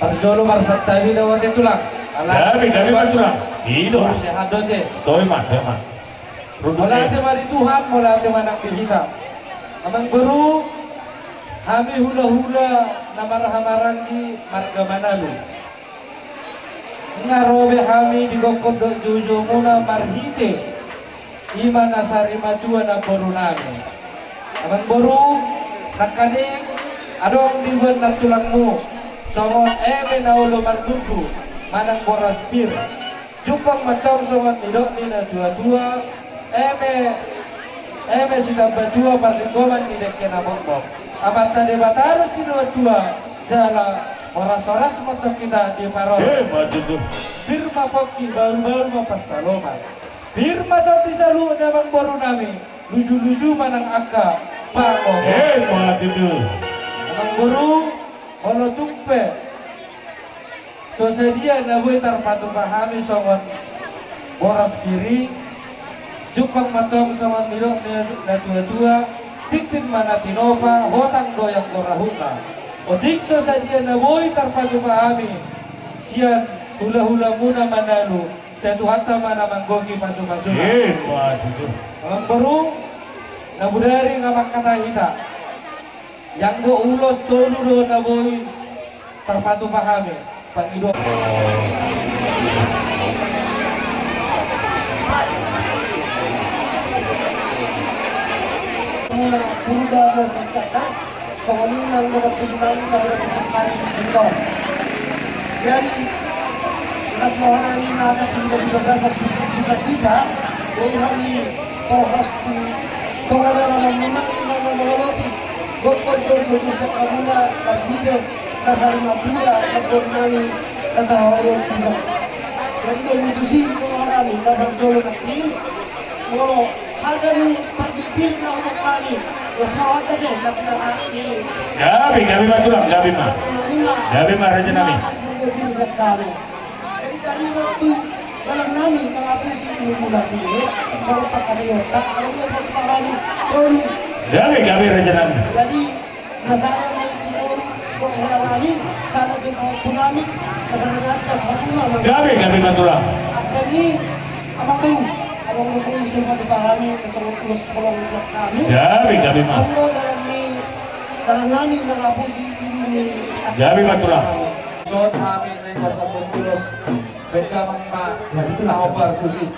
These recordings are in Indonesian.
Parjolo marsatawi daw sa tulang. Gabi tulang. Ilo. Sehat dote. Toy mah. Mula ate mari Tuhan, mula ate manang kita. Amang baru kami hula-hula na marahamarangi marga Manalu. Ngarobe kami di gokod do juju muna marhite. Ima nasari matua na baru nami. Amang baru nakaning adong dibuat na tulangmu. Songon eme na ulo mardudu manang boras bir. Jupang macam songon nidok ni na dua-dua eme sidang berdua parlinggoman ni dek kena bok. Abata de bataro si dua-dua jala oras-oras motok kita di parol. Birma poki baru-baru mapasaloman. Birma dok disalu namang boru nami. Luju-luju manang akka pango. Namang boru ono tumpe. So sedia na boy tarpatu pahami songon boras kiri. Jupang matong sama milok na tua-tua tiktik mana tinova hotang doyang korahuna odikso saja na boy tarpadu pahami sian hula-hula muna Manalu jatuh hatta mana manggoki pasu-pasuna ang baru na budari nga makata hita yang go ulos dulu do na boy tarpadu pahami pangido Purda na sasakta so kaninang namatulungan na kami dito. Jadi nas mo namin nakatinda di baga sa suka cita dahil kami tohas to wala naman munang ina na mga lopi gopod do sa kamuna paghide kasar matura nagpon namin natahawalo isa. Jadi doon ito si namin na pagdolo natin mo Hagani pagbibir na umat kami. Mas mawag na din na pinasakti. Gabi matulang, gabi mah raja nami. Jadi dari waktu dalam nami mengapresi ini mula sendiri. Sama Pak Kadiyota, kalau nggak mau cepat kami, tolong. Gabi raja nami. Jadi nasana may tumulong kung kami, sana din ang punami, nasana natin kasama. Gabi matulang. At kami, amang daw. Ang nutong isulma sa kami, kasulong kolong sa kami. Gabi mah. Ang dalam namin mga abusi ini. Gabi matulang. Son amin ay pasatulos bedamang ma naobar tu si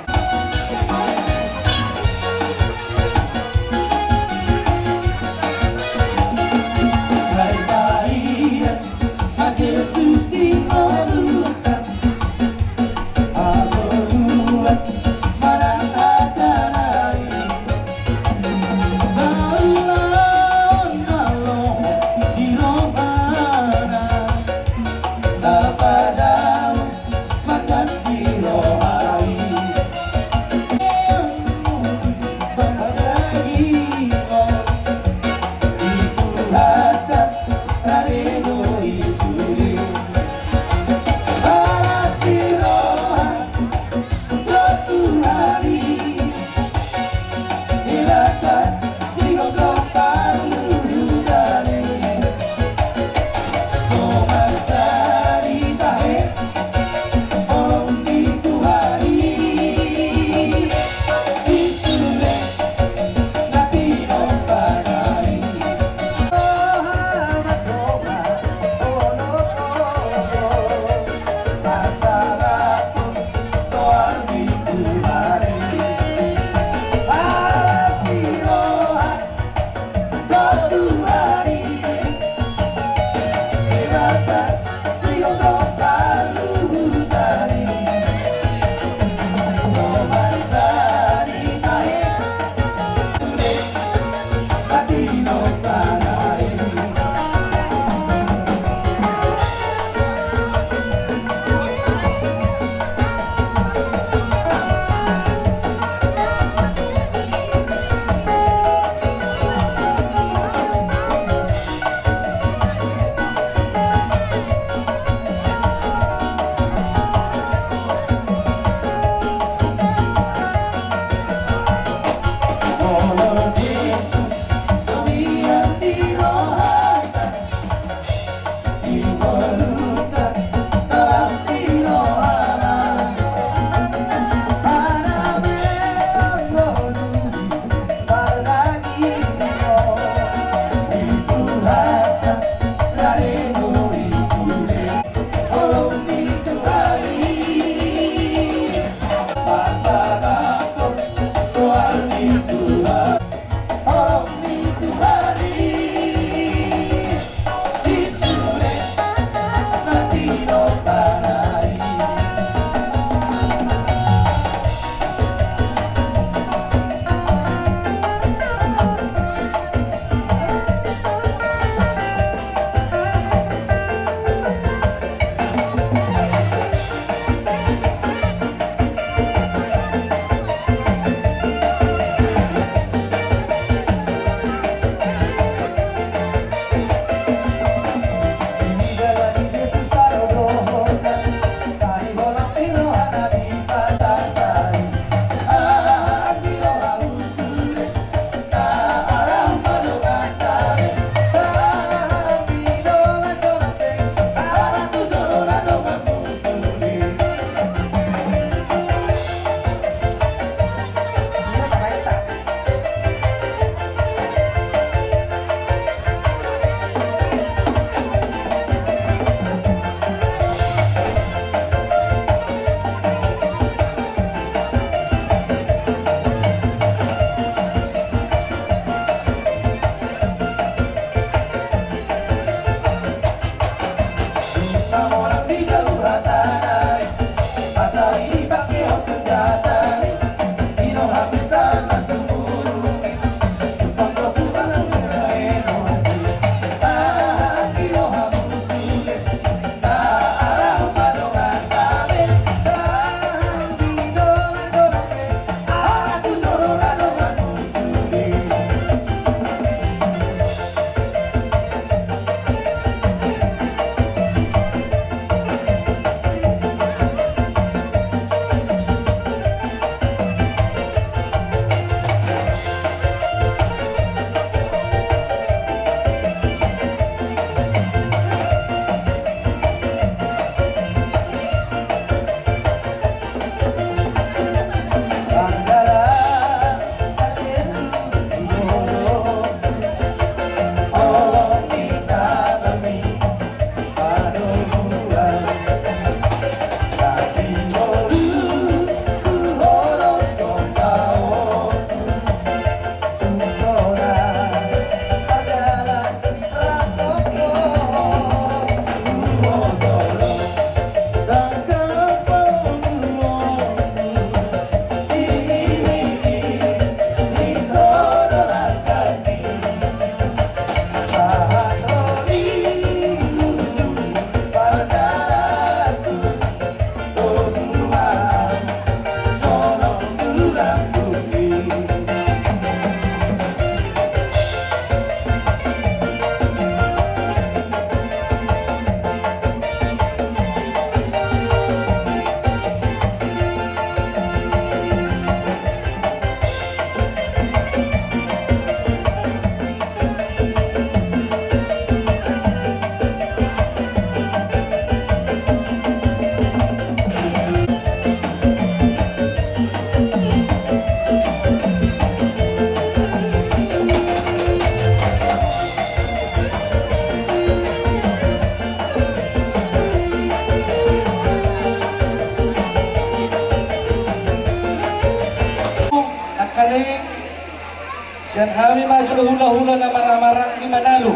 kami maju hula-hula na marang-marang di Manalo.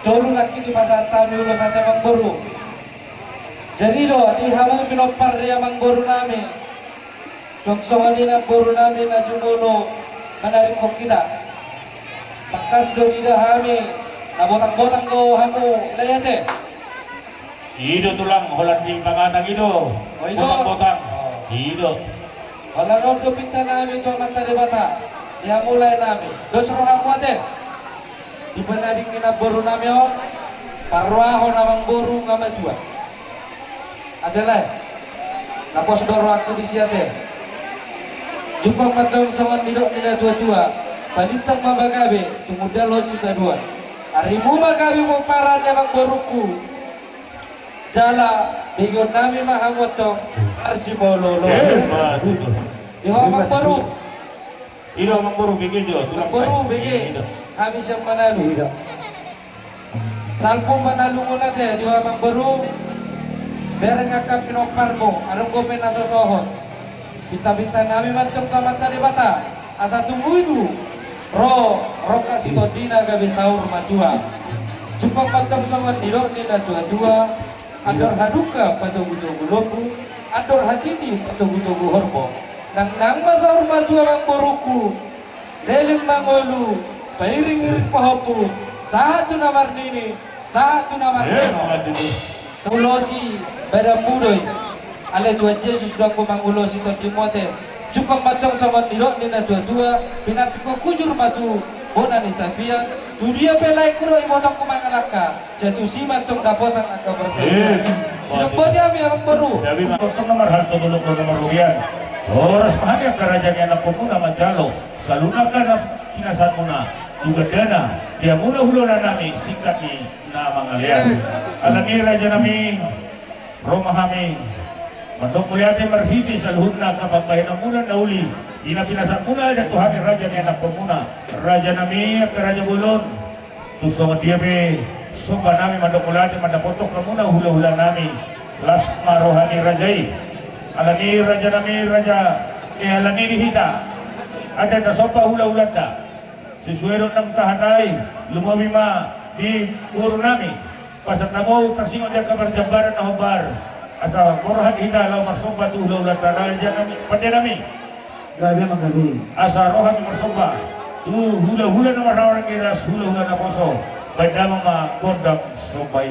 Dulu lagi di pasar kami ulo sa Mangboru. Jadi do, di hamu pinopar dia Mangboru nami. Soksongan na boru nami na jumulo menarik kok kita. Pakas do ida hami, na botang-botang ko hamu layate. Ido tulang holan di pangatang ido. Oh, ido. Botang-botang. Ido. Wala no do pinta nami to mata de bata. Ya mulai nami. Dos roh ate. Di penaring na boru nami ho. Parwaho na Mangboru ngamatua. Adalah. Napos doro aku di siate. Jumpa matang sama nidok nila tua-tua. Balitang mabagabe. Tumuda lo sita dua. Arimu magabe mo paran ya Mangboruku. Jala bigon nami mahamoto arsi bololo. Betul. Di ho Mangboru. Ido Mangboru bigi jo. Mangboru bigi. Kami siyang Manalo. Salpong Manalo mo natin. Di ho Mangboru. Bereng akap pinopar mo. Anong gopen nasosohon. Bita-bita nami mantong kamata di bata. Asa tunggu itu. Roka si Todina gabi sahur matua. Jumpa pantang sama nidok ni na tua-tua. Ador haduka patugu-tugu lopu, ador hatiti patugu-tugu horbo. Nang masa matua Mangboruku, leleng mangolu, pairing-iring pahopu, satu namar nini, satu namar nino. Ulosi bada pudoy, ale Tuhan Yesus dang kumangulosi to Timote. Jumpa matang sama nidok ni na tua-tua, pinatiko kujur matu, bona ni tapian. Dunia pelai kudo imotong kumangalaka jatuh si mantong dapotang angka bersama. Sudah buat ya Mangboru. Jadi mantong nomor harto dulu nomor rupiah. Oras mahanya kerajaan anak pemuna Manjalo. Salunakan na pinasan muna. Juga dana. Dia muna hulona nami singkat ni na mangalian. Alami raja nami Romahami. Mandok muliate marhiti sa luhut na kapagbahin muna na uli. Ina pinasan muna ada Tuhan raja ni anak pemuna. Raja nami ke raja bulon. Tusong dia be soba nami mandok muliate mandapotok kamuna hula-hula nami. Las marohani rajai. Alani raja nami raja alani dihita. Ada na sopa hula-hula ta. Sisuero ng tahanay lumawima di puro nami. Pasatamo tersingon dia kabar jambaran na hobar. Asa morohan hita law marsoba tu hula-hula ta raja nami pada nami. Grabe magabi. Asa rohan marsoba tu hula-hula na marawan kiras hula-hula na poso. Banda mga kondak sobay.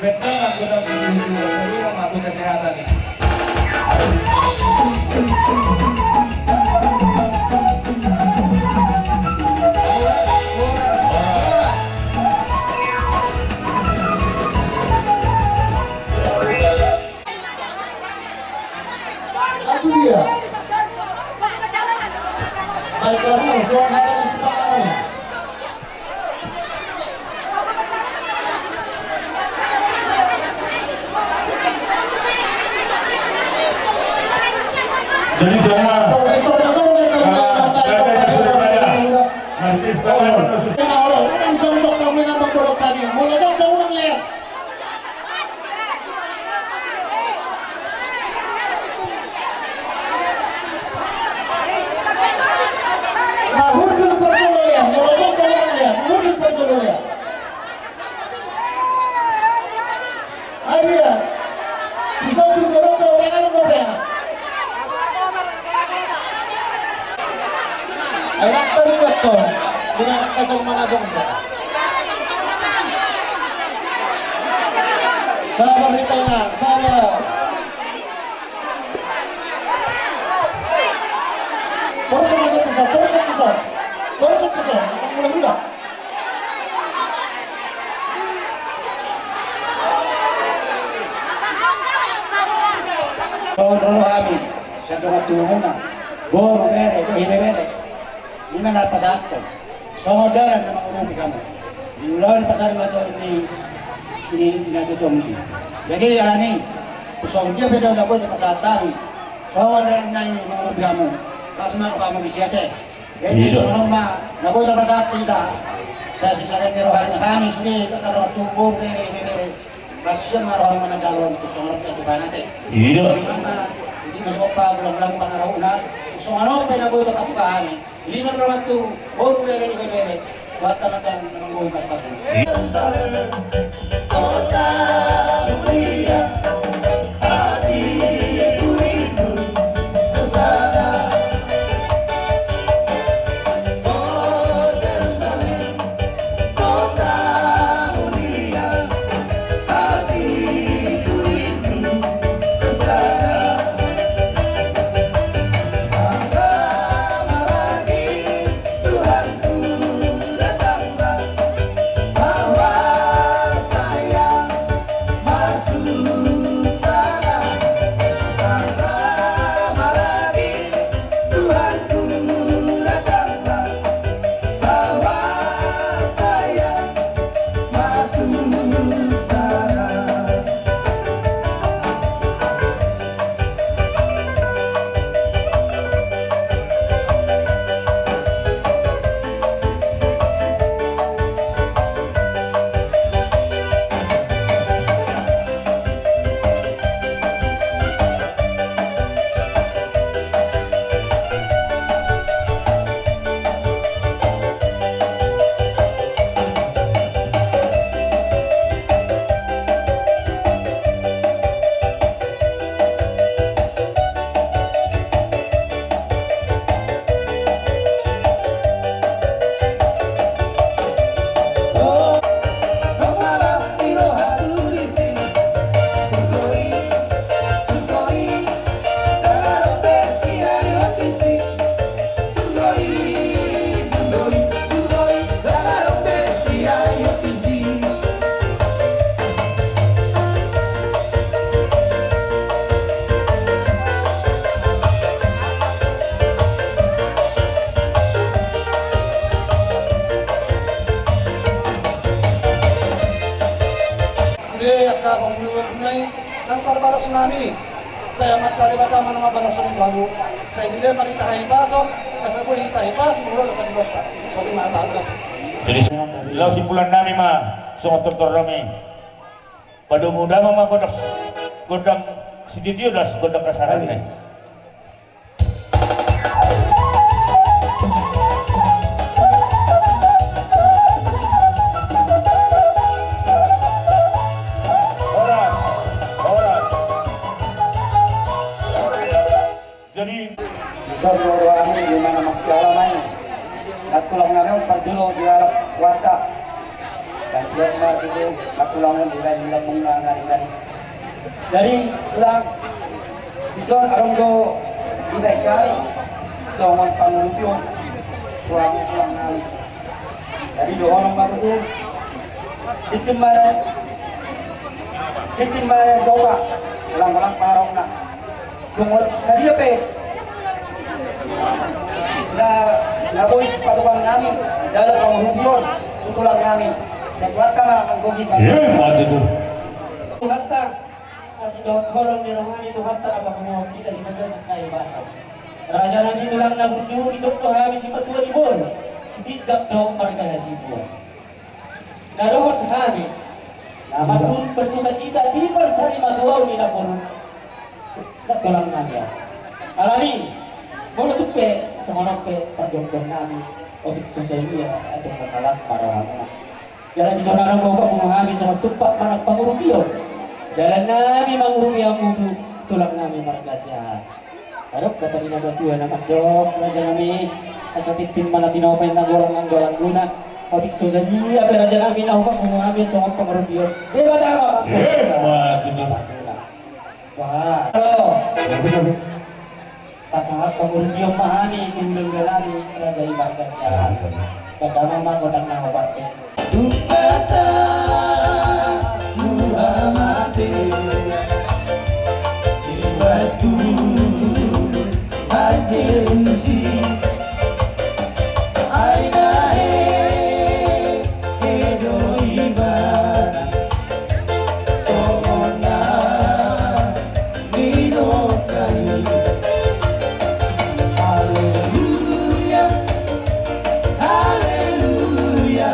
Vietnam anggota sebelum membantu kesehatan ini. Itu dia. Baik kamu, soal kata di sepanjang. Jadi semua Ito sa ito nanti sekarang khusus ang jong-jong kami na magdulog kami. Mula jong-jong lang lihat. Mahudul perjalanan, mula jong-jong lang lihat. Mahudul perjalanan. Ayo, bisa dijolong dong, jangan ngomong. Anak terlibat tuh, dengan anak kacang mana jong-jong. Sabar kita nak, sabar. Porcok aja tuh, porcok tuh, mula-mula. Sono kami, sa doon muna. Boro bere, do hibe bere. Lima na pasakto. Sohodaran na mangurupi kamo. Diulaw ni pasari mato ini natutong ni. Jadi alani, tusong dia bedo na boy pasatami. Sohodaran na ini mangurupi kamo. Lasma ko kamo bisiate. Jadi sono ma na boy pasakto kita. Sa sisaren ni rohan kami sini karo tubur bere hibe bere. Rasya marohan mga calon tusong rupi at ibanate. Iya. Hindi masuk pa gulang-gulang pangaraw na. So ano pa na boy to katibahan. Hindi na naman to boro bere ni bere. Buat talagang nanguwi pas-paso. Kota mulia, hati rindu kesana. Kota Salem, kota mulia, hati rindu kesana. Lama lagi Tuhanku datang bawa saya masuk sana. Lama lagi Tuhanku datang bawa saya masuk sana. Pemalas tiro hatu di sini, sugoi, dalam besi ayo visi, sugoi, dalam besi ayo visi. Sudah ka pangulugnay ng Tarbalo Tsunami. Saya magkalibata man mga balas ng bago. Sa idile panita kay pasok, kasabuhi tayo pas, mula na kasibata. Sa lima taon. Jadi law simpulan namin ma sungot doktor kami. Pada muda mama godang sididio das godang kasaran nih. Horas. Jadi Bisa berdoa kami di mana masih alamai. Natulang namin pagdulo di alap wata. Sampai na tudo natulang di lain nila mong ngari-ngari. Jadi tulang bison arong do ibay kami. Songon panglupyo tulang nami. Jadi doon ang matuto. Titim mana gawa. Walang parong na. Tungod sa dia pe. Na boys patukan namin dalam penghubungan tutulang namin saya kuat kama menggogi pas mati tuh. Hatta asli dokter orang di rohani itu hatta apa kamu kita di negara sekali bahasa. Raja Nabi tulang na burju isok to habis si matua di bol. Setijak dong marga si buah. Nadohot kami. Nama turun berduka cita di persari matua ni na bol. Nak tulang nabi. Alani, bola tupe semono pe perjong nabi. Otik sosialia atau masalah separuh mana. Jalan di saudara bapak pemahami sama tupak mana pangurupio. Dalam nabi mangurupio mutu tulang nabi marga sehat. Harap kata dina batuan nama dok raja nami asa titim mana tinau pain nanggolang guna otik sosani apa raja nami na upak pemahami sama pangurupio. Dia kata apa bang? Wah, sudah. Wah, halo. Pasal pangurupio pahami tulang nami raja marga sehat. Kata mama godang na obat. Kata Muhammad Ibadu Hadisusi Aina Edo Ibadah Somona Minokai Haleluya Haleluya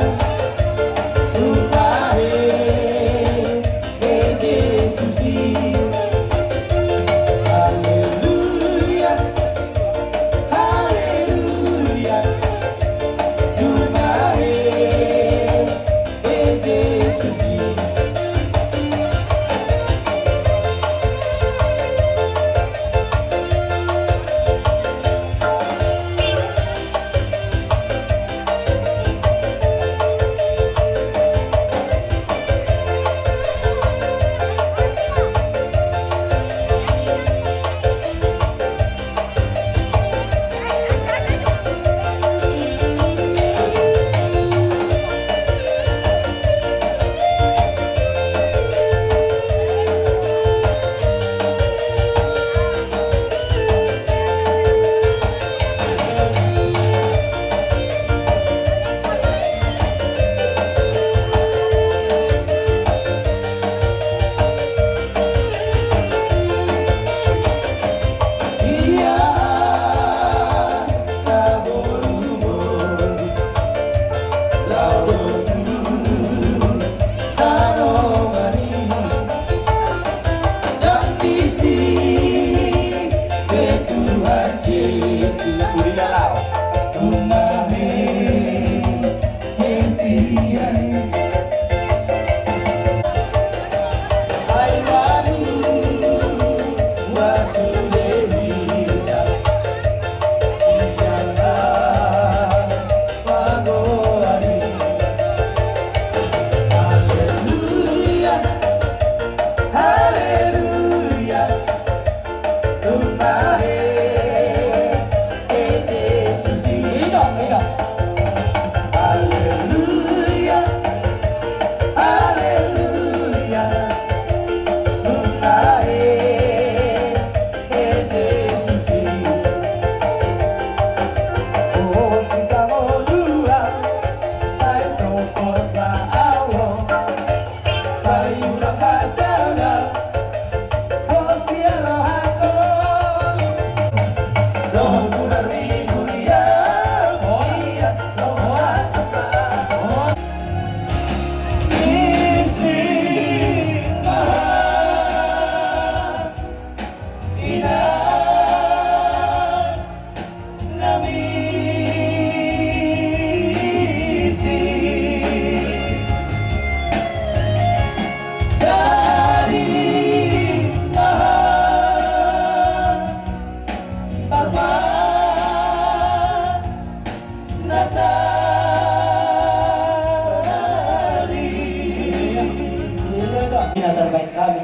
Ina terbaik kami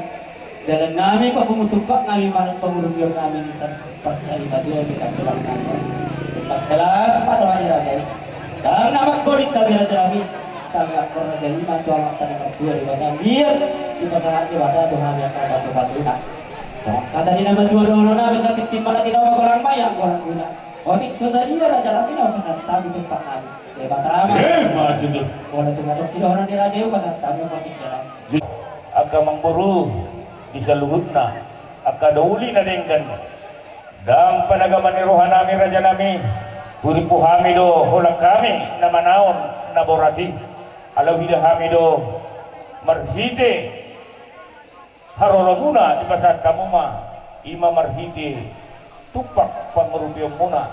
dalam nami pemutupak kami manut pengurupion kami di pasai batu kita tulang kami empat sekelas pada hari raja dan nama kodik kami raja kami tangga kor raja lima tua maktan yang tua di batang dia di pasangan di batang tuh kami akan pasuk pasuna kata di nama dua nami saat titip mana tidak mau orang bayang orang guna otik susah dia raja kami nama pasang tabi tupak kami di batang Maju tuh. boleh tuh madok si dohana di raja itu pasang tabi otik jalan Aka mangburu bisa luhutna aka dauli na dengkan dan panagaman ni rohan nami raja nami puripu hamido hulak kami na manaon na borati alaw hida hamido marhide harolomuna di pasat kamu ma ima marhide tupak pangurupiyong muna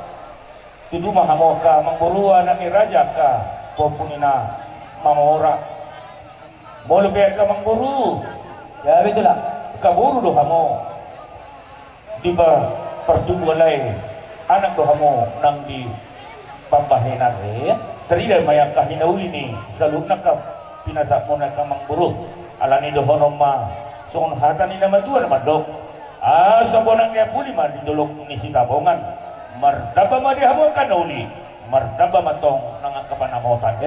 tuduma hamo ka mangburua nami raja ka popunina mamora molo biar ka mangburu Ya betul lah. kaburu do hamo di ba pertubualay anak do hamo nang di pambahenan terida mayang kahinauli ni saluna ka pinasak mo na ka mangburu alani do honom ma songon hatan ni nama tuan madok sa bonang niya puli ma didulok ni sinabongan martaba ma di hamo kanauli martaba matong nang kapanamotan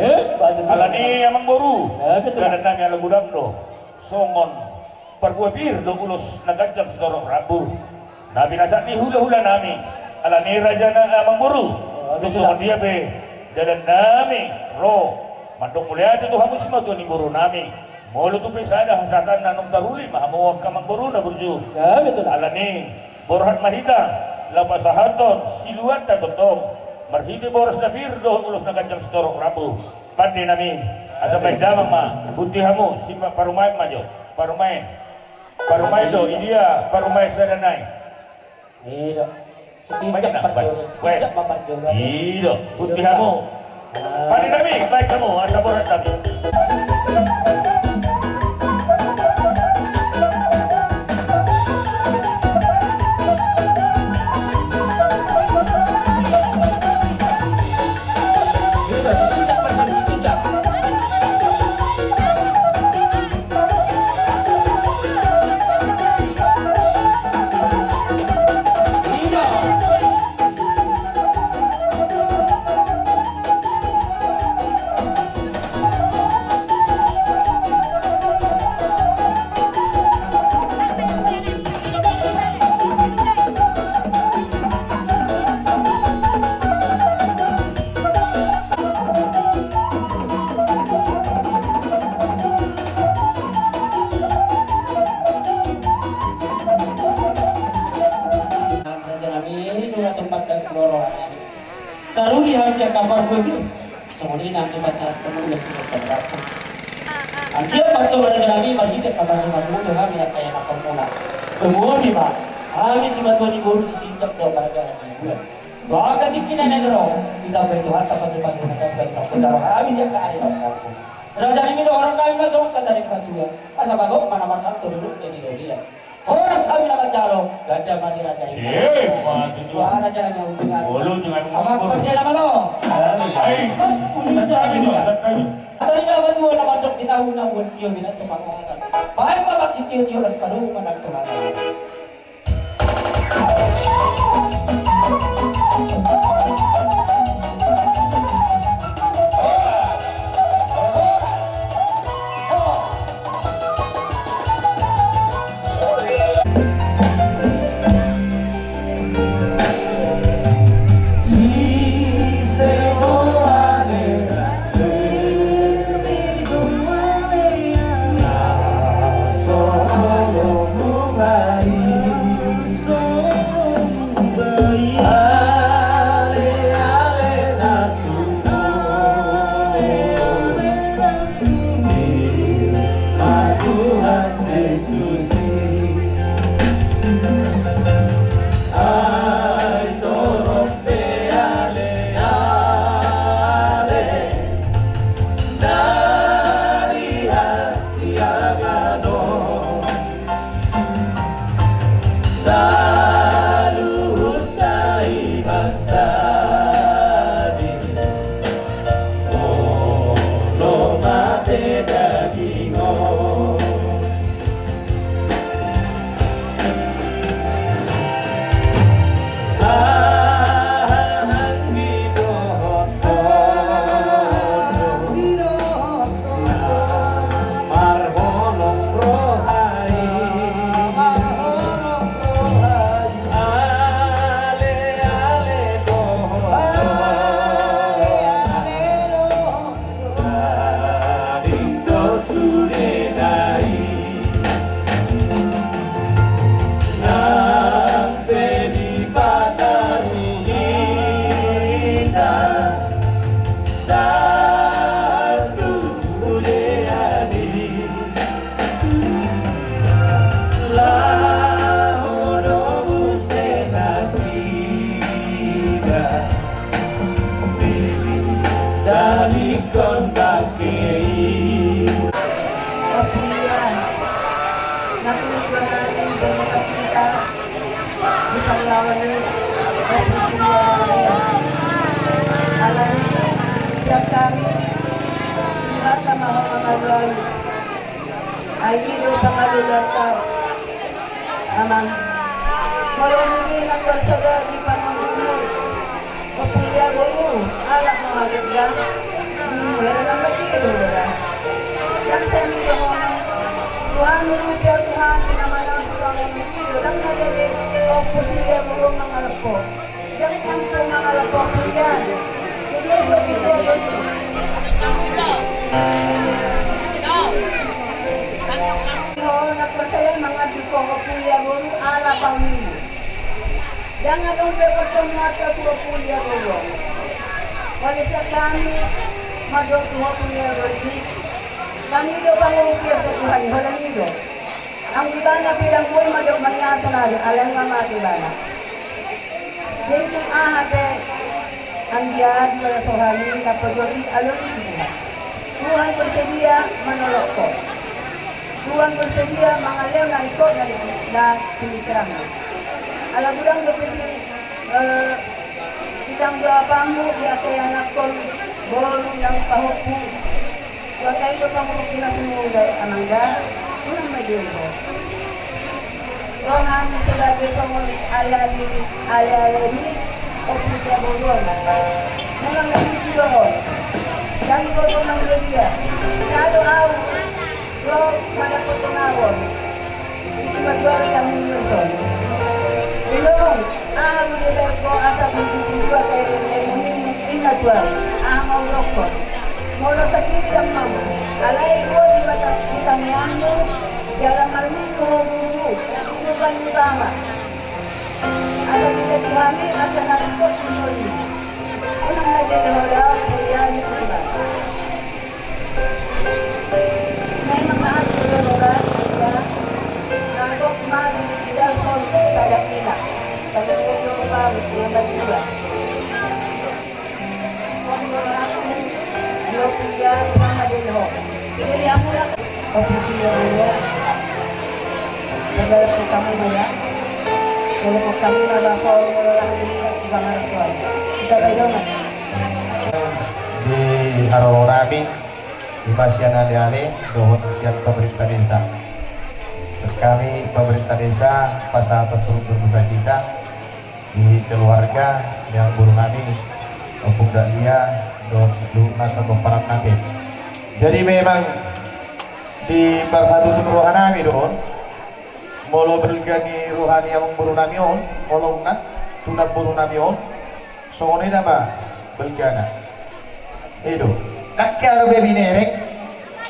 alani amang boru dan nami ala gudang do songon perbuapir do ulos nagajam sedorong rabu nabi nasak ni hula-hula nami alani raja na amang boru songon dia be dan nami ro mandong mulia itu hamu sima tuan iburu nami mulu tu pesada hasatan nanong taruli mahamuwag ka mangburu na burju Ya betul lah. alani borhat mahita lapasahaton siluan tatotong marhidi boros na birdo ulos na kajang sedorong rabu pandi nami asa baik damang ma buti hamu sima parumay majo parumay do india parumay sa danay Iya. Banyak Sekejap nak perjodoh, buat? sekejap memperjodoh. iyo buti hamu pandi nami baik kamu asa borat kami Karuni harga kabar begitu. Semuanya nanti pasal temu nasi bercakap. Antia faktor ada kami marhita kabar semua tu kami yang kaya nak pemula. Kemudian ni pak, kami si batuan ni baru si tingkat dua barang haji bulan. Doa ketikin negro kita begitu harta pasal kita dari nak penjara kami dia ke air kampung. Raja ini orang kami masuk ke dari batuan. Asal bagok mana mana tu duduk di dia. Orang kami nama calo, gada mati raja ini. Wah raja yang untungan. bolu jangan Apa kerja nama lo? baik Kau punya cara juga. Atau ini apa tuh nama dok tinahu na buat tio minat tu pangatan. Baik babak si tio las padu mana tu mana. Bye. kondaki. Pilihan natulog lang natin ng mga cinta di panglawan ni alam siap kami lahat na mga pangaluan ay ilo pangalulan ka amang marumingin ang barsada di pangaluan kapulya mo alak mga gagda meron ang matilo laksan nila mo Tuhan mengucap Tuhan nama nama sekarang ini dalam nadari oposisi burung mengalapo yang mampu mengalapo pilihan jadi itu pilihan ini nak bersaya mengadu pilihan burung ala pamilu jangan lupa pertemuan ke pilihan burung oleh sekali madok pilihan burung Panido pangungkya sa Tuhan, walang nido. Ang dibana bilang ko'y madok manyaso na rin, alam nga mga dibana. Jadi kung ahate, ang diyan, wala sohani, kapajori, alon ito. Tuhan bersedia menolok ko. Tuhan bersedia mengalir na ikut na pilihan mo. Alam mo lang doon si sidang doapan mo, di ako yung nakon, bolong ng pahupo. Huwag kayo pang pinasumulay, anangga, unang magilbo. Rohan sa labi sa mga alali, o pita bolon. Ngayon nagpipilo ko. Lagi ko ito ng media. Nalo-aw, roh, manapot ang awon. Ito magwari kami ng person. Ilong, aham mo nila ko asa kong tupidwa kayo lemonin inatwal. Aham ang roh ko. Molo sa kilang mamo, alay ko di matangyan mo, jalan malmin ko buju, inuban mo tama. Asa nila Tuhani at nanarikot ni Moli. Unang nadalahola, kulihan ko ba? May mga atsulologa, ya, nangkot mabibigidal ko sa dakila. Talungo pa, yung bagila. Pilihan ng madelo. Pilihan mo lang. Opisina mo yan. Nagala po kami mo yan. Nagala po kami na ba po lang ibang harapan. Kita kayo nga. Di araw namin, di Pasyan Ali-Ali, doon siang pemerintah desa. Kami pemerintah desa pasal turut berduka cita di keluarga yang guru kami, Opung Dahlia, doon sebelum masa peperangan nanti. Jadi memang di perhatian rohani doon, molo bergani rohani yang buru nami on, molo nak tunak buru nami on, soalnya nama bergana. Itu, nak kaya bebi nerek,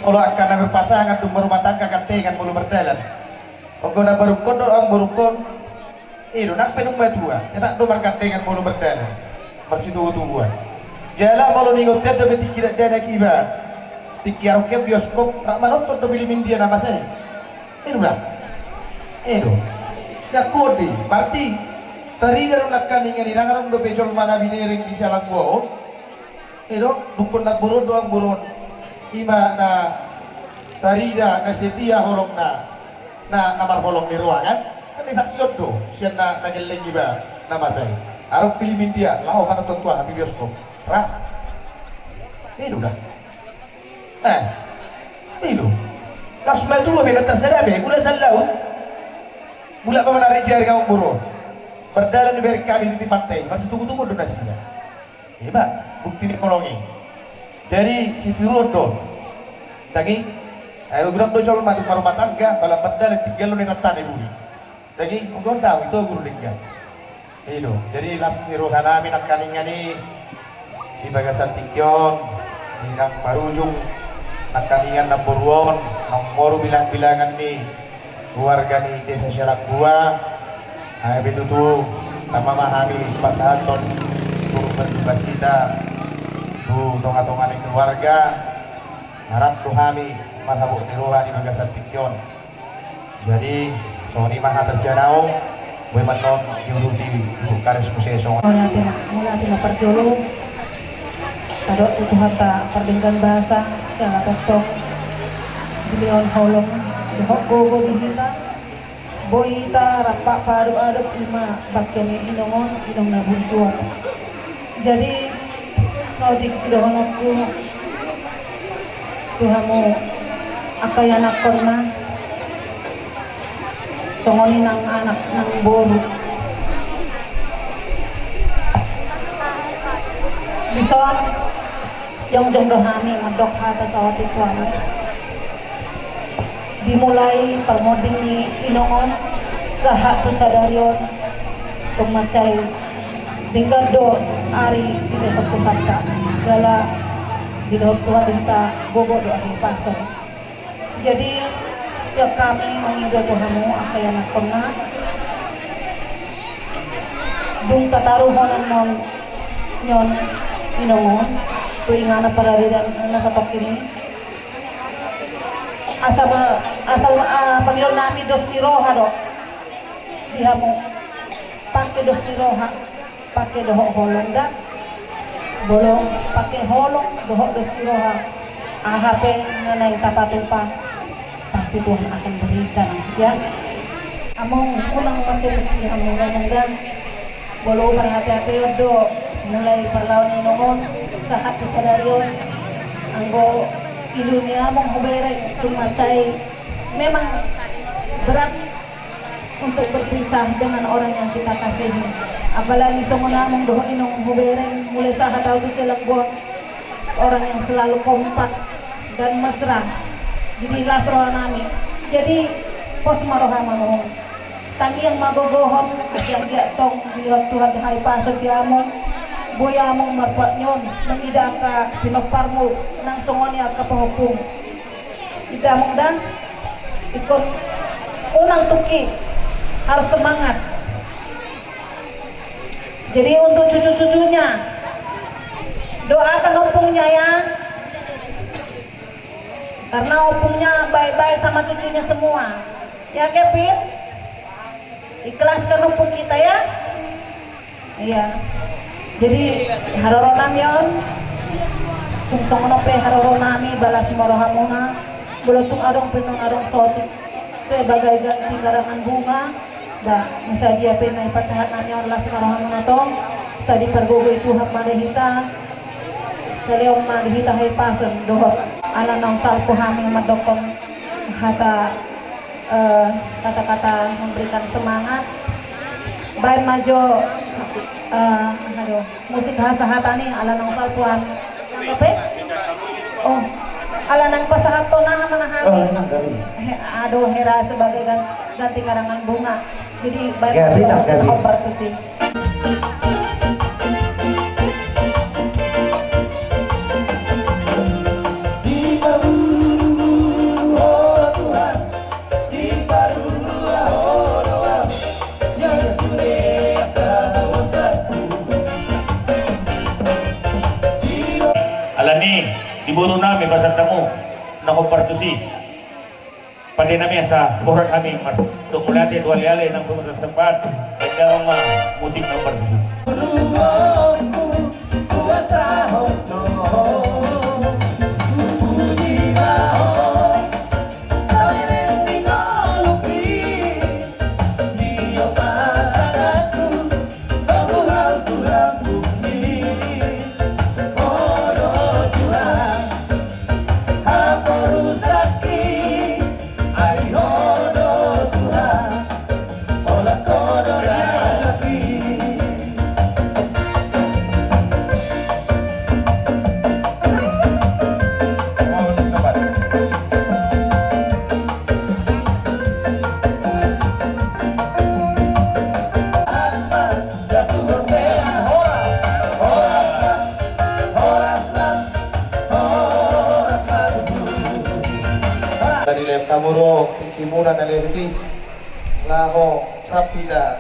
molo akan nabi pasangan tu berumah tangga katengan molo berjalan. Ogo na barukon doon ang barukon, itu nak penung batua, nak domar katengan molo berjalan, bersitu-tubuan. Jala malu ningot dia demi tikirat dia nak iba, tikiar ke bioskop, rak manonton demi limin dia nama saya. Itu lah, itu. Dah kodi, berarti tari dalam nak kaningan ini, nangaram do pejol mana binering di salah gua. Itu dukun nak burun doang burun, ima na tari dah na setia holong na namar holong di ruangan, kan disaksikan tu, sian na nageleng iba nama saya. Arab pilihin dia, lau mana tua di bioskop. Rah, itu dah. Itu. Kasma itu bela tersedap, gula salau. Mula menarik jari kamu buruk. Berdalan di kami di pantai, masih tunggu-tunggu donasinya. Hebat, bukti dikolongi. Jadi si Tirodo, tadi, ayo gerak dojol madu rumah tangga, kalau berdalan 3 lo dengan tanah budi. Tadi, kau tahu itu guru liga. Itu, jadi langsung rohana minat kaningan ini. Di Bagasan Tingkion, di Nang Marujung, nakaningan na Purwon, nomor bilang-bilangan ni keluarga ni desa Syalak Gua, ay betutu nama mahami pasahaton, turut berduka cita, tu tonga-tonga ni keluarga, harap tuhami marhabuk ni roha di Bagasan Tingkion. Jadi, soni mahatas yanao, boy manon diuruti ibu karis musesong. Mula natin na perjulong. Kadok itu hata perdengkan bahasa siang atau bilion holong dihok gogo dihita boy hita rapak padu aduk lima bagian inongon inong na buncuan. Jadi sodik sidohonokku Tuhamu akayanak korna songoni nang anak nang boru bison jong dohami medok hata sawati tuami dimulai permoding ni inongon sahat tu sadarion tumacay tinggal do ari di hata gala di Tuhan kita bobo do akhir pasok. Jadi siap kami mengido Tuhanmu akayan akona dung tataruhonan mon nyon inongon tuingana pararidan nasa tokini asal Panginoon namin dos ni roha do dihamu pakai dos ni roha pakai dohok holong da bolong pakai holong dohok dos ni roha AHP nanay tapatumpang pasti Tuhan akan berikan ya among unang macam dihamu dan bolong hati-hati do mulai perlawan inongon sahat tu sadarion anggo ilunia mong hubereng tumatsay memang berat untuk berpisah dengan orang yang kita kasihi apalagi semua mong doh inong hubereng mulai sahat tau tu silang buat orang yang selalu kompak dan mesra jadi lasro nami jadi pos marohama mo tangi yang magogohom yang dia tong lihat Tuhan hai pasok diamong boya mong marpatnyon mangida ka pinagparmo nang songonya ka pahupong ida mong dan ikut unang tuki harus semangat jadi untuk cucu-cucunya doakan opungnya ya karena opungnya baik-baik sama cucunya semua ya Kevin ikhlaskan opung kita ya iya. Jadi haroronam yon kung songonope haroronami balas morohamuna bulatung adong pinong adong sotik sebagai ganti karangan bunga da masa dia penai pasahat namyon las morohamuna tong sa di pergogo itu hap madahita sa leong madahita hay pason dohot ala nong salpo haming madokong hata kata-kata memberikan semangat baik majo aduh musik hasahatani ala nang salpuan apa oh ala nang pasahato nah manahami aduh hera sebagai ganti karangan bunga jadi baik musik obat tu sih Diburu namin pasal tamu nakompartusi pada namin sa burat kami untuk melatih dua liale ng pemerintah setempat dalam musik nakompartusi Kamuro timuran alirti laho rapida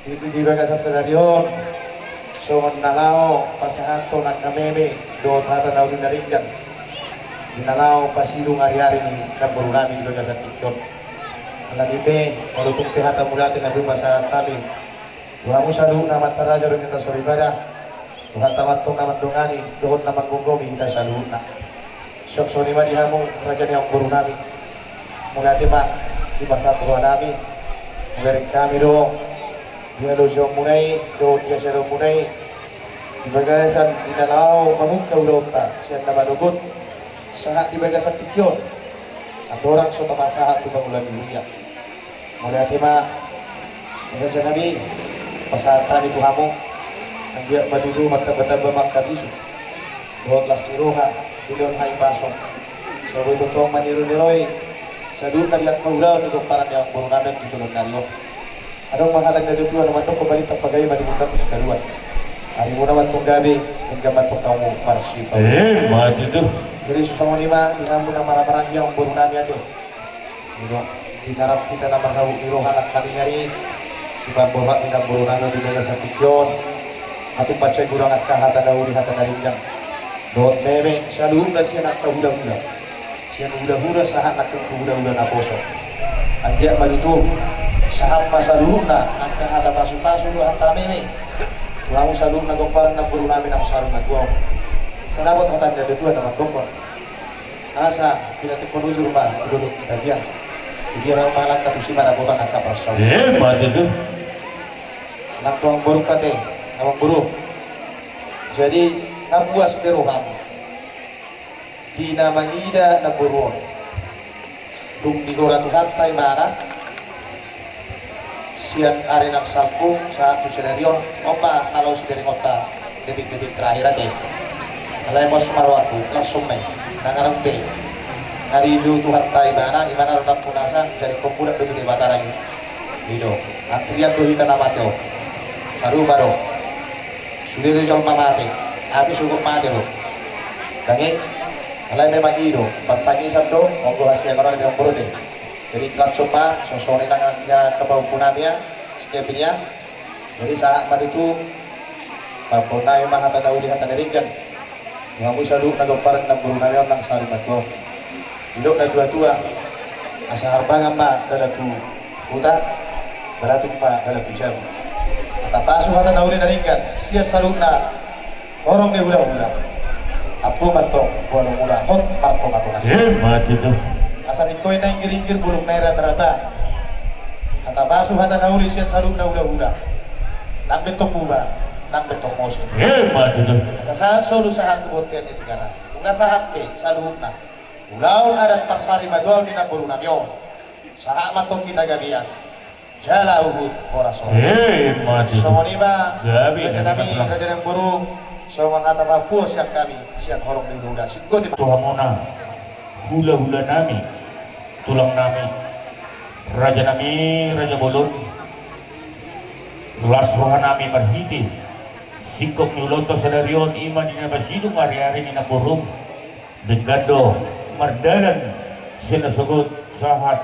itu juga sa senaryo so nalao pasahato na kameme do tata na unaringan nalao pasilong ari-ari ni kaburunami juga sa tikyon alanibe malutung pihata mulati na bima sa tali tuhamu salu na mataraja rin ita soribara Tuhan tamatong naman dungani, doon naman gunggomi kita sa luhut na. Syok so lima dihamong raja niyang guru namin. Muna tima, di basa tuwa namin. Mugarik kami doon. Dia lojong munay, doon dia siya munay. Di bagasan inalaw, mamungkaw doon ta. Siya na manugot. Sahat di bagasan tikyon. At orang so tamasahat tu bangulan dunia. Muna tima, muna sa nabi, pasatan itu hamong. Ang biyak madilu magtabataba magkabiso. Doon las niruha, bilon hay pasok. Sa bututong maniru-niroy, sa doon naliak maulaw ni Doktaran yang puro namin tujulan naryo. Anong mahatag na dito naman itong pabalik ang pagay madimundan ko sa kaluan. Ari mo naman itong gabi, hingga itong kamu marsipa. Mati tu. Jadi susah lima, hingamon ang maramarang yang puro namin ito. Dinarap kita na marhawag niruhan at kaningari. Ibababa kita puro namin dito sa tikyon. Atau baca kurang at kahatan na uli hatan na rinjang. Doon meme, sa loob na siya nakahula-hula. Siya hula-hula sa anak ng hula-hula na poso. Ang diya maluto, sa hapa sa loob na, ang kahata paso-paso do hata meme. Tuwang sa loob na gomparang na puro namin ang sarong nagwaw. Sa nabot hatan na dito naman gompar. Asa, pinatik ko nuzo ba, tulog kita diya. Hindi ang malang katusiman na butan ang kaparsaw. Mati tu. Naktuang buruk kate. Awang buruk. Jadi nabuas beruham. Di na mangida na buruon. Kung di ko ratuhan tayo mana, siyan ari ng sampung sa ato senaryo, opa nalaw si dari kota, detik-detik terakhir aja. Alay mo sumarwati, langsung may, nangarang-be. Naridu Tuhan tayo mana, imana rin ang punasa, jadi kumpudak dito di Batarang. Dito, antrian doon kita namatyo. Saru baro. Sudah jauh mamati, api sugup mati lo. Kangi, alay may magido, pagpangisan do, monggo hasil karon ng puro de. Jadi klakson pa, sosori lang ang kabaw po namin setiap niya. Jadi saat matitu, pagpunta yung mga tanauli at tanarigan. Mga mo sa loob na parang ng puro namin ng sarimat ko. Ilok na tua-tua, asa harbangan ba, dalatu uta, dalatu pa, dalatu jam. Tapaso hata na uli na ringgan, siya salud na orong ni hula-hula. Apo matong, buwan mula, hot parto katungan. Mati tu. Asa nikoy na ingir-ingir bulong na rata-rata. Tapaso hata na uli siya salud na hula-hula. Nang betong buba, nang betong moso. Mati tu. Sa saat solo sa hat hotel ni Tigaras. Kung sa hat pe, salud na. Ulaon adat parsari madol ni naburu namyon. Sa matong kita gabian. Jala uhud oraso. Mati tu. Songon iba, Gabi, raja nami, gabi. raja ng burung, songon kata papu siap kami, siap horong di luda. Sikot iba. Tuhan mona, hula-hula nami, tulang nami, raja bolon, lasrohan nami marhiti, singkok nyulonto sa darion, iman ni nabasidong ari-ari ni naburong, degado, mardalan, sinasugot, sahat,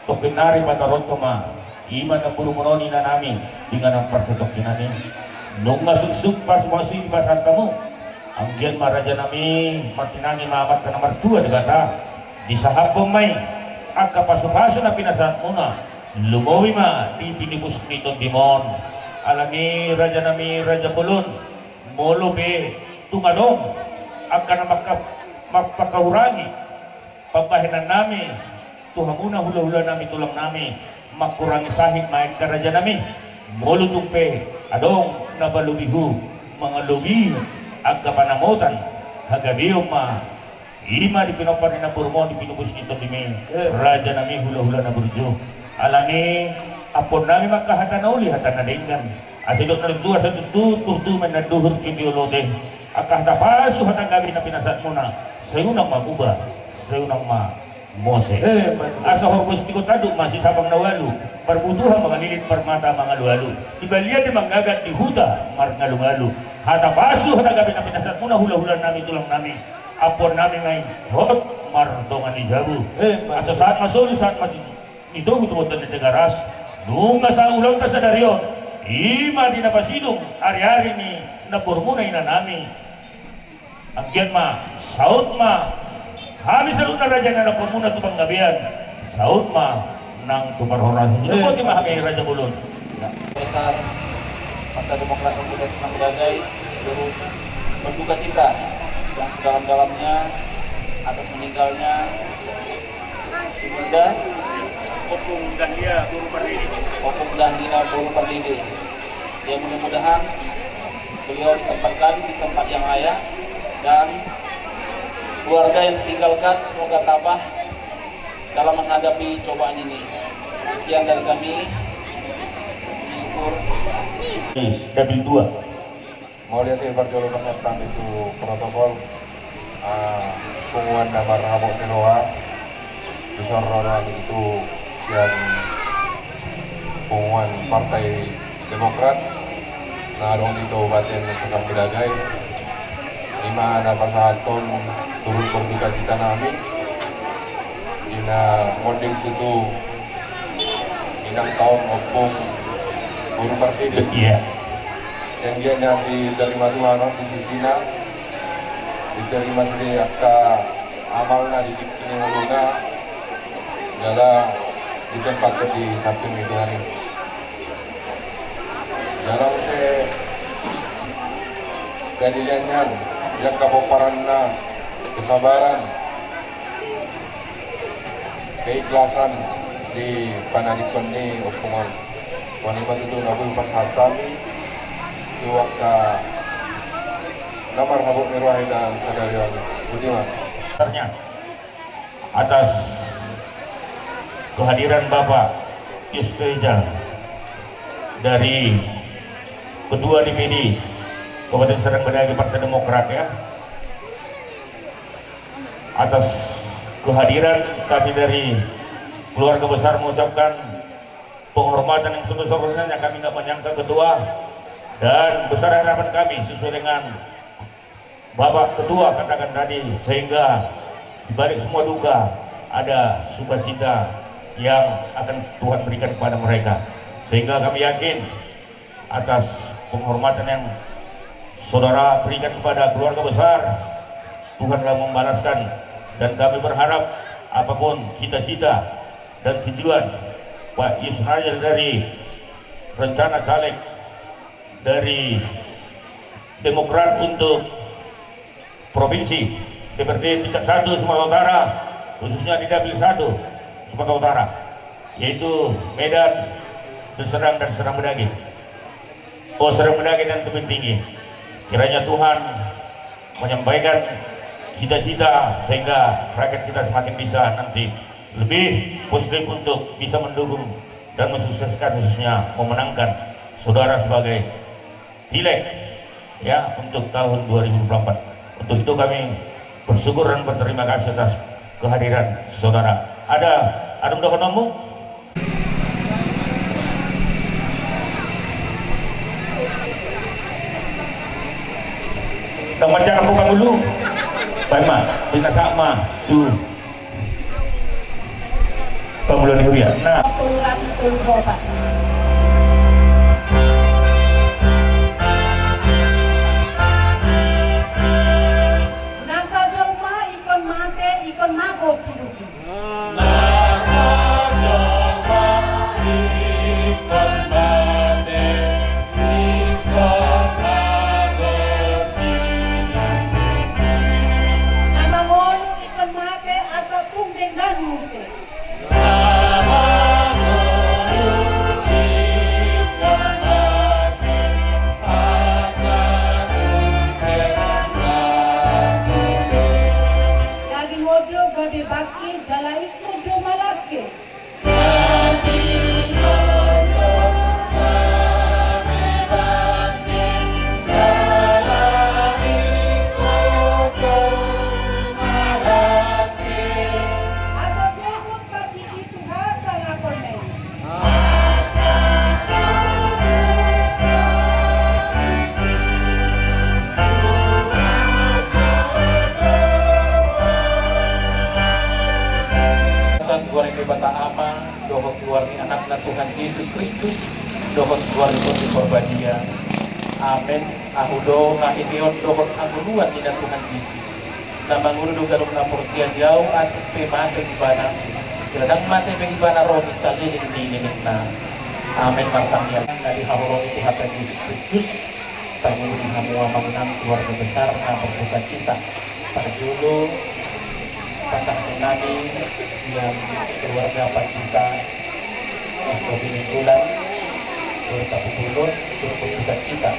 tokinari patarontoma, iman na burong na namin, dengan ang parsatok namin. Nung nasugsug pas masuin basan kamu, ang giyan maraja nami, martinangi maamat ka na martua di bata. Di sahapong may, ang kapaso-paso na pinasat muna, lumawi ma, di pinibus nitong dimon. Alami, raja bulon, molo be, tungadong, ang ka na magpakahurangi, pabahinan namin, tuha muna hula-hula namin, tulang namin, magkurangi sahig maik karaja nami molo tumpe adong nabalubihu mga lubi ang kapanamutan hagabiyong ma ima di pinopar ni napurmo di pinubus nito dimi raja nami hula-hula na burjo alani apon nami makahatan na uli hatan na dengan asidot na dua sa tutu man na duhur kibiolote akahta pasu hatan gabi na pinasat mo na sayo nang maguba sayo nang Mose. Asa hormos di ko taduk masih sabang nawalu. Perbutuhan mga nilit permata mga lualu. Ibalian di manggagat di huta mar ngalu-ngalu. Hata basu hata gabi na pinasat muna hula-hula namin tulang namin. Apon namin ngay hot mar dongan di jabu. Asa saat masuli saat itu butuh-butuh di Tigaras. Nunga sa ulang ta sa darion. Ima di napasidong ari-ari ni napurmunay na namin. Agyan ma, saut ma, Hamis salud na raja na nakumuna ito panggabihan. Saud ma ng tumarhoran. Ito po di mahami raja bulon. Sa pagkademokrat ng budets ng bagay, turut berduka cita yang sedalam-dalamnya atas meninggalnya Bunda Opung Dahlia Guru Pardede. Opung Dahlia Guru Pardede. Ya, mudah-mudahan beliau ditempatkan di tempat yang layak dan keluarga yang ditinggalkan semoga tabah dalam menghadapi cobaan ini. Sekian dari kami. Syukur. Dapil 2. Mau lihat Barjolo peserta itu protokol pengumuman damar habok teroa besar orang itu siang pengumuman Partai Demokrat narong di Kabupaten Sekam Bedagai 5 anak pasaton turut berduka cita nami dina moding itu inang tahun opung Guru Pardede. Iya. Sehingga diterima Tuhan di sisina diterima sedih akka amalna di kini uluna jala ditempatkan di samping itu hari dalam saya dilihatnya yang kapoparanna kesabaran keikhlasan di panadikon ni opungan wanita itu nabi pas hatami itu akka namar habuk nirwahi dan sadariwan budiman atas kehadiran Bapak Yusteja dari Ketua DPD Kabupaten Serang Bedagai Partai Demokrat ya, atas kehadiran kami dari keluarga besar mengucapkan penghormatan yang sebesar-besarnya. Kami nggak menyangka Ketua dan besar harapan kami sesuai dengan Bapak Ketua katakan tadi, sehingga di balik semua duka ada sukacita yang akan Tuhan berikan kepada mereka, sehingga kami yakin atas penghormatan yang saudara berikan kepada keluarga besar Tuhanlah membalaskan, dan kami berharap apapun cita-cita dan tujuan Pak Yusnaya dari rencana caleg dari Demokrat untuk provinsi DPRD tingkat 1 Sumatera Utara, khususnya di Dapil 1 Sumatera Utara, yaitu Medan, Serang dan Serang Bedagai. Serang Bedagai dan Tebing Tinggi. Kiranya Tuhan menyampaikan cita-cita sehingga rakyat kita semakin bisa nanti lebih positif untuk bisa mendukung dan mensukseskan, khususnya memenangkan saudara sebagai pileg ya untuk tahun 2024. Untuk itu kami bersyukur dan berterima kasih atas kehadiran saudara. Ada mudah-mudahan Tengah jangan bukan dulu. Baik mak, kita sama tu. Pemuluhan Huria. Nah. Nasa joma ikon mate ikon mago siduki. Nasa joma ikon mate ikon mago siduki. Namangon ikon mate asa tumdeng danuse. Gabi bakti jala ikut do malake. Asas lahut bagi itu hasa ngakone. Goreng di bata ama, dohot keluarga anakna Tuhan Yesus Kristus, dohot keluarga di korbadia. Amin. Ahudo ngahidion dohot anguluan di Tuhan Yesus. Nama ngulu garung na porsia jauh atik pe mate ibana. Ciladang mate pe ibana rohi saliling di na. Amin martangyan na diharurong Tuhan Yesus Kristus. Tanggung hamua mengenang keluarga besar na berduka cita Parjulu pasang nami siang keluarga Pak kita Bini bulan bertapubulun berduka cita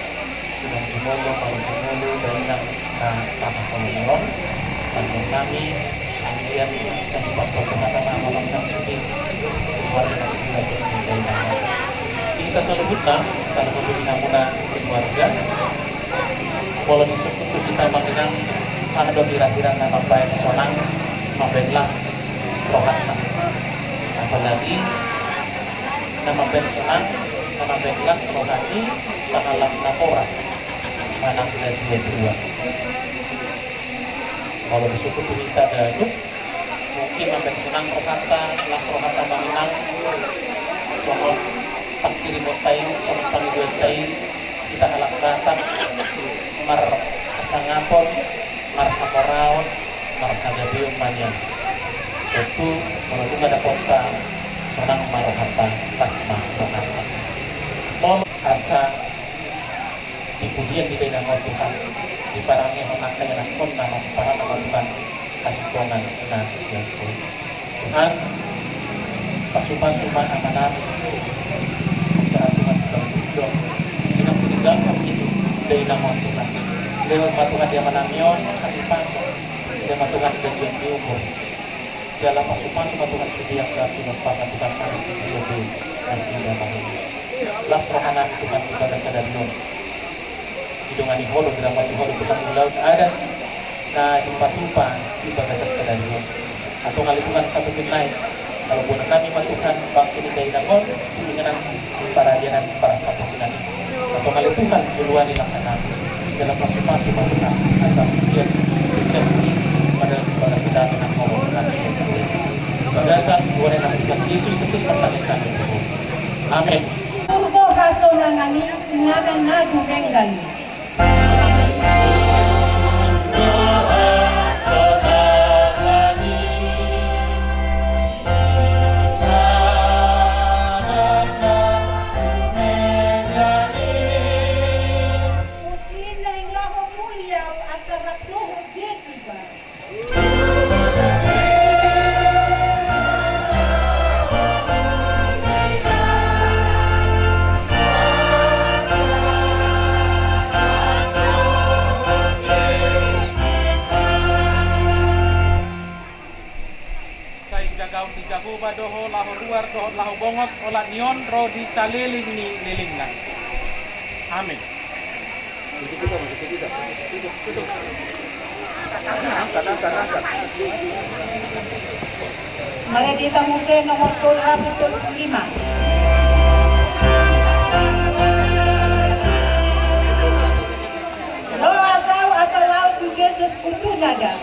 dengan jumolo jumolo dari nang tanah kolonial tanggung nami kemudian sang pastor penata malam nang suci keluarga kita dari nama kita selalu hutang karena memberi namuna keluarga kalau disuruh untuk kita mengenang ada kira-kira nama baik sonang membelas rohana apalagi nama baik sonang nama belas rohani sangalang naporas mana bila dua kalau disuruh untuk kita gaduk mungkin membelas sonang rohata las rohata mengenang soal pangkiri motai soal panggiduetai kita halak batak mar kasangapon mar kaporaon mar kagabiong manyan itu menurut ada kota sonang marohata pasma rohata mol asa dipujian di dalam Tuhan diparangi honaka yang nakon nama para nama Tuhan kasih kongan na siapa Tuhan pasuma-suma amanat saat Tuhan bersedih kita meninggalkan itu dari nama Tuhan lewat Tuhan dia menamion kami pasok dia Tuhan gajian di umur jalan pasuma-suma Tuhan sudiak berarti mempakai Tuhan kami lebih kasih dan las rohana Tuhan kepada sadarion hidungan holo drama Tuhan Tuhan laut ada na jumpa di bagasan sadarion atau kali Tuhan satu naik kalau bukan kami Tuhan bangkit dari dangon dengan para jalan para satu kali atau kali Tuhan juluan ilang anak dalam masuk-masuk Tuhan asal dia tidak pada sadarion yang mau kasih bagasan bukan nama Tuhan Yesus terus pertanyaan itu amin. Turgo haso nangani nganan na durengan. Doho lahu luar doho lahu bongot olah nion ro di saliling ni lilingna. Amin. Maledita Muse nomor 225. Lo asal laut di Yesus kutunaga.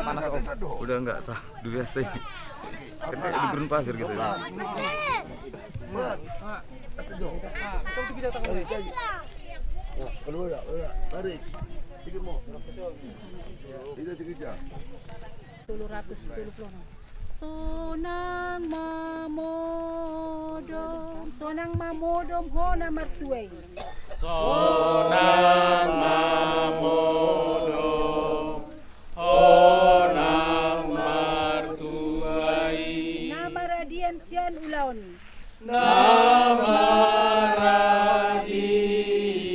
Panas om, udah nggak sah, udah biasa ini. Kita di gurun pasir gitu ya. Sonang mamodom ho na martuay. Sonang mamodom honang martuai Namaradian siyan ulaon.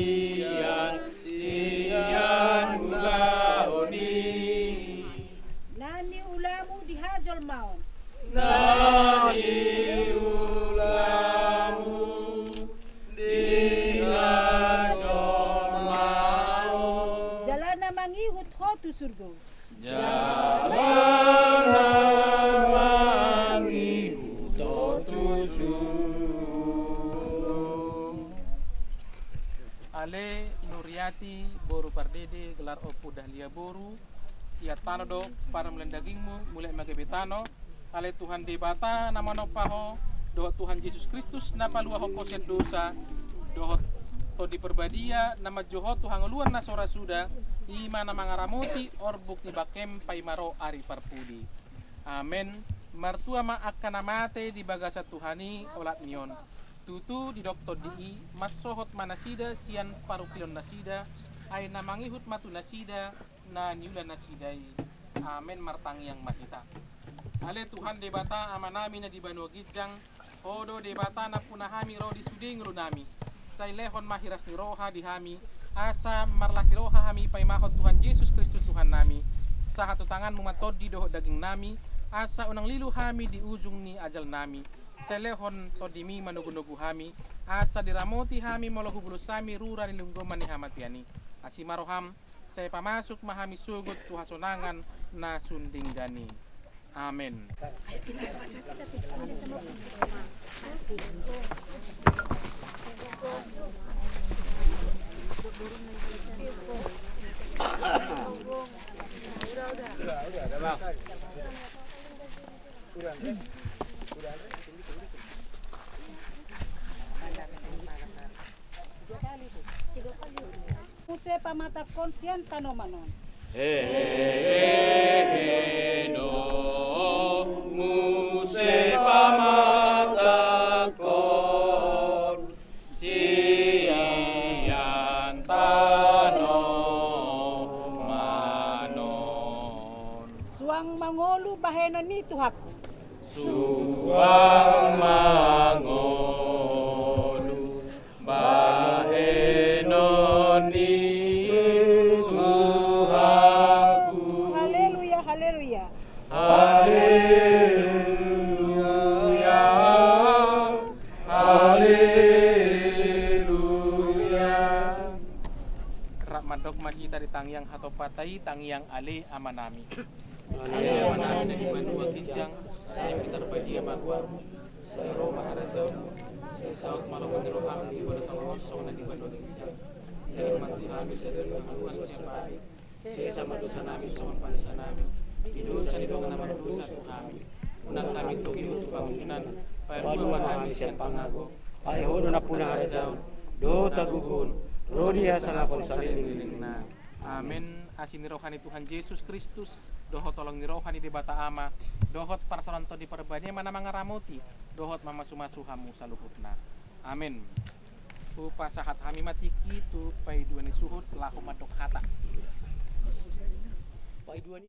namaradian siyan ulaoni Nani ulamu dihajol maon. nani ulamu dihajol mau Jalan na mangihut ho tu surgo. Ale Nuriati Boru Pardede gelar opu dahlia boru siat tanodo para melendagingmu mulai magebetano ale Tuhan debata nama nopaho dohot Tuhan Yesus Kristus napa lua hoko siat dosa dohot to diperbadia nama johot Tuhan ngeluan nasora suda ima nama ngaramoti orbuk ni bakem paimaro ari parpudi amen martua ma akan namate di bagasa Tuhani olat nion tutu di doktor di masohot manasida sian parukilon nasida ay namangihut matu nasida na niulan nasidai amen martangi yang mahita ale Tuhan debata amanami na di Banua Gijang hodo debata na punahami ro di suding runami say lehon mahiras ni roha di hami asa marlaki roha hami paimahot Tuhan Yesus Kristus Tuhan nami sa hatu tangan mumatod di dohot daging nami asa unang lilu hami di ujung ni ajal nami selehon todimi manugu-nugu hami asa diramoti hami mologu bulusami rura nilunggoman ni hamatiani asimaroham saya pamasuk mahami sugut tuhasonangan na sundinggani amen Muse pamata konsian kanomanon. Edo muse pamatakon siyan tano manon Suang mangolu baheno ni tuhak. suang mangolu bahenoni Tuhanku Haleluya, haleluya. Haleluya Haleluya rak madok mahita di tangyang hatopatai tangyang ale amanami ale amanami na di Banua Gijang saya pitar badia magwa saya roh maharazau saya saut malawan di roham di Banua Tangosong na di Banua Gijang dari mati kami saya dari manuan separi saya sama dosa nami sama panisa nami di dosa di dongan nama dosa kami unak kami togi untuk bangunan paru mahami sian pangago Ayahodo na punang harajaon, do tagugun, rodia sa napong saliling na amen asin ni rohani Tuhan Yesus Kristus dohot tolong ni rohani di bata ama dohot para saranto di perbania mana mangaramoti dohot mamasumasu hamu saluhutna amen tu pasahat hami matiki tu pai dua ni suhut lahu madok hata Paiduan